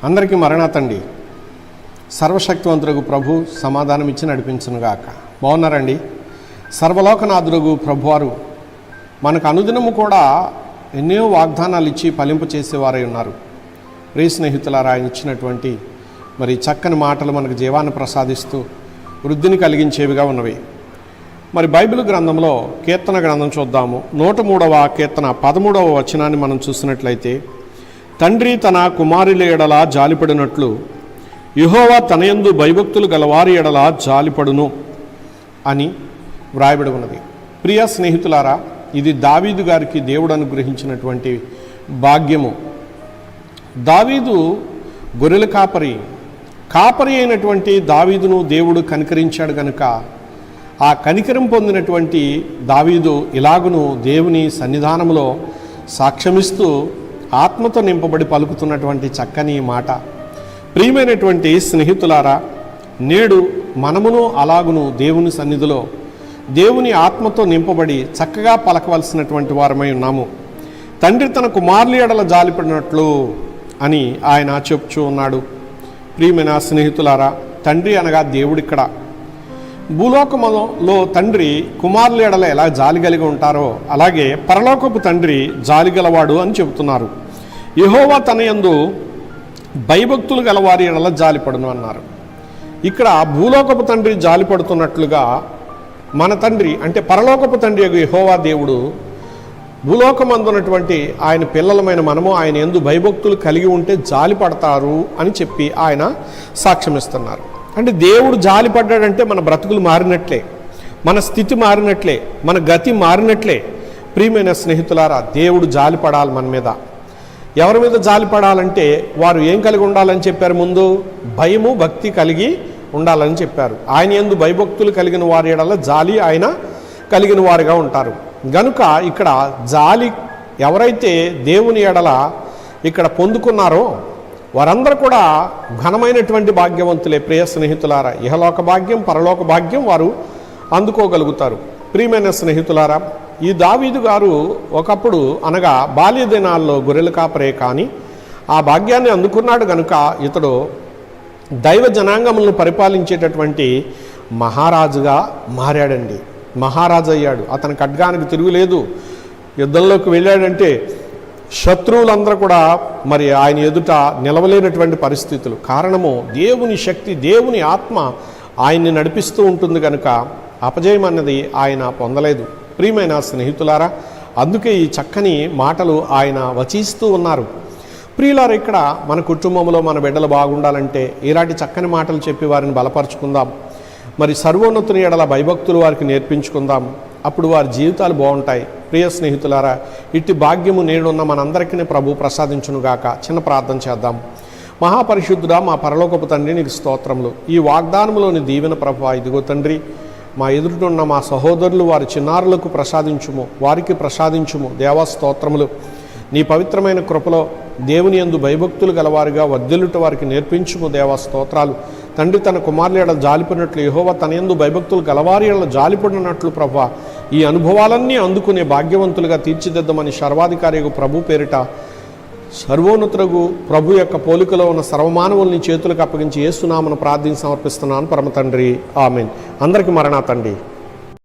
అందరికీ మరణాతండి. సర్వశక్తివంతులకు ప్రభు సమాధానం ఇచ్చి నడిపించునుగాక. బాగున్నారండి? సర్వలోకనాథులకు ప్రభువారు మనకు అనుదినము కూడా ఎన్నో వాగ్దానాలు ఇచ్చి ఫలింపు చేసేవారై ఉన్నారు. ప్రియ స్నేహితులారా, ఆయన ఇచ్చినటువంటి మరి చక్కని మాటలు మనకు జీవాన్ని ప్రసాదిస్తూ వృద్ధిని కలిగించేవిగా ఉన్నవి. మరి బైబిల్ గ్రంథంలో కీర్తన గ్రంథం చూద్దాము. 103వ కీర్తన 13వ వచనాన్ని మనం చూసినట్లయితే, తండ్రి తన కుమారుల ఎడల జాలిపడినట్లు యెహోవా తనయందు భయభక్తులు గలవారి ఎడల జాలిపడును అని వ్రాయబడి ఉన్నది. ప్రియ స్నేహితులారా, ఇది దావీదు గారికి దేవుడు అనుగ్రహించినటువంటి భాగ్యము. దావీదు గొర్రెల కాపరి అయినటువంటి దావీదును దేవుడు కనికరించాడు గనుక ఆ కనికరం పొందినటువంటి దావీదు ఇలాగును దేవుని సన్నిధానంలో సాక్ష్యమిస్తూ ఆత్మతో నింపబడి పలుకుతున్నటువంటి చక్కని మాట. ప్రియమైనటువంటి స్నేహితులారా, నేడు మనమును అలాగును దేవుని సన్నిధిలో దేవుని ఆత్మతో నింపబడి చక్కగా పలకవలసినటువంటి వారమై ఉన్నాము. తండ్రి తన కుమారుల ఎడల జాలిపడినట్లు అని ఆయన చెప్తూ ఉన్నాడు. ప్రియమైన స్నేహితులారా, తండ్రి అనగా దేవుడిక్కడ. భూలోకములో తండ్రి కుమారుల ఎడల ఎలా జాలి కలిగి ఉంటారో అలాగే పరలోకపు తండ్రి జాలి గలవాడు అని చెబుతున్నారు. యెహోవా తనయందు భయభక్తులు గలవారి ఎడల జాలిపడును అన్నారు. ఇక్కడ భూలోకపు తండ్రి జాలిపడుతున్నట్లుగా మన తండ్రి అంటే పరలోకపు తండ్రి యెహోవా దేవుడు భూలోకమందున్నటువంటి ఆయన పిల్లలమైన మనము ఆయన యందు భయభక్తులు కలిగి ఉంటే జాలి పడతారు అని చెప్పి ఆయన సాక్ష్యమిస్తున్నారు. అంటే దేవుడు జాలి పడ్డాడంటే మన బ్రతుకులు మారినట్లే, మన స్థితి మారినట్లే, మన గతి మారినట్లే. ప్రియమైన స్నేహితులారా, దేవుడు జాలి పడాలి మన మీద. ఎవరి మీద జాలి పడాలంటే వారు ఏం కలిగి ఉండాలని చెప్పారు? ముందు భయము భక్తి కలిగి ఉండాలని చెప్పారు. ఆయన యందు భయభక్తులు కలిగిన వారి ఎడల జాలి ఆయన కలిగిన వారుగా ఉంటారు. గనుక ఇక్కడ జాలి ఎవరైతే దేవుని ఎడల ఇక్కడ పొందుకున్నారో వారందరూ కూడా ఘనమైనటువంటి భాగ్యవంతులే. ప్రియ స్నేహితులారా, ఇహలోక భాగ్యం పరలోక భాగ్యం వారు అందుకోగలుగుతారు. ప్రియమైన స్నేహితులారా, ఈ దావీదు గారు ఒకప్పుడు అనగా బాల్య దినాల్లో గొర్రెల కాపరే, కానీ ఆ భాగ్యాన్ని అందుకున్నాడు కనుక ఇతడు దైవ జనాంగములను పరిపాలించేటటువంటి మహారాజుగా మారాడండి. మహారాజు అయ్యాడు. అతని ఖడ్గానికి తిరుగులేదు. యుద్ధంలోకి వెళ్ళాడంటే శత్రువులందరూ కూడా మరి ఆయన ఎదుట నిలవలేనటువంటి పరిస్థితులు. కారణము దేవుని శక్తి, దేవుని ఆత్మ ఆయన్ని నడిపిస్తూ ఉంటుంది కనుక అపజయం అన్నది ఆయన పొందలేదు. ప్రియమైన స్నేహితులారా, అందుకే ఈ చక్కని మాటలు ఆయన వచిస్తూ ఉన్నారు. ప్రియులారా, ఇక్కడ మన కుటుంబంలో మన బిడ్డలు బాగుండాలంటే ఇలాంటి చక్కని మాటలు చెప్పి వారిని బలపరుచుకుందాం. మరి సర్వోన్నతుని ఎడల భయభక్తులు వారికి నేర్పించుకుందాం. అప్పుడు వారి జీవితాలు బాగుంటాయి. ప్రియ స్నేహితులారా, ఇట్టి భాగ్యము నేడున్న మనందరికీ ప్రభు ప్రసాదించునుగాక. చిన్న ప్రార్థన చేద్దాం. మహాపరిశుద్ధుడా, మా పరలోకపు తండ్రి, నీకు స్తోత్రములు. ఈ వాగ్దానములోని దీవెన ప్రభు ఇదిగో తండ్రి, మా ఎదురున్న మా సహోదరులు వారి చిన్నారులకు ప్రసాదించుము, వారికి ప్రసాదించుము. దేవా స్తోత్రములు. నీ పవిత్రమైన కృపలో దేవుని యందు భయభక్తులు గలవారుగా వర్ధిల్లుట వారికి నేర్పించుము. దేవా స్తోత్రాలు. తండ్రి తన కుమారుల ఎడల జాలిపడినట్లు యెహోవా తన యందు భయభక్తులు గలవారి ఎడల జాలిపడినట్లు ప్రభువా ఈ అనుభవాలన్నీ అందుకునే భాగ్యవంతులుగా తీర్చిదిద్దమని సర్వాధికారి ప్రభు పేరిట సర్వోన్నతులకు ప్రభు యొక్క పోలికలో ఉన్న సర్వమానవుల్ని చేతులకు అప్పగించి యేసు నామమున ప్రార్థన సమర్పిస్తున్నాను పరమ తండ్రి. ఆమేన్. అందరికీ మరణాతండి.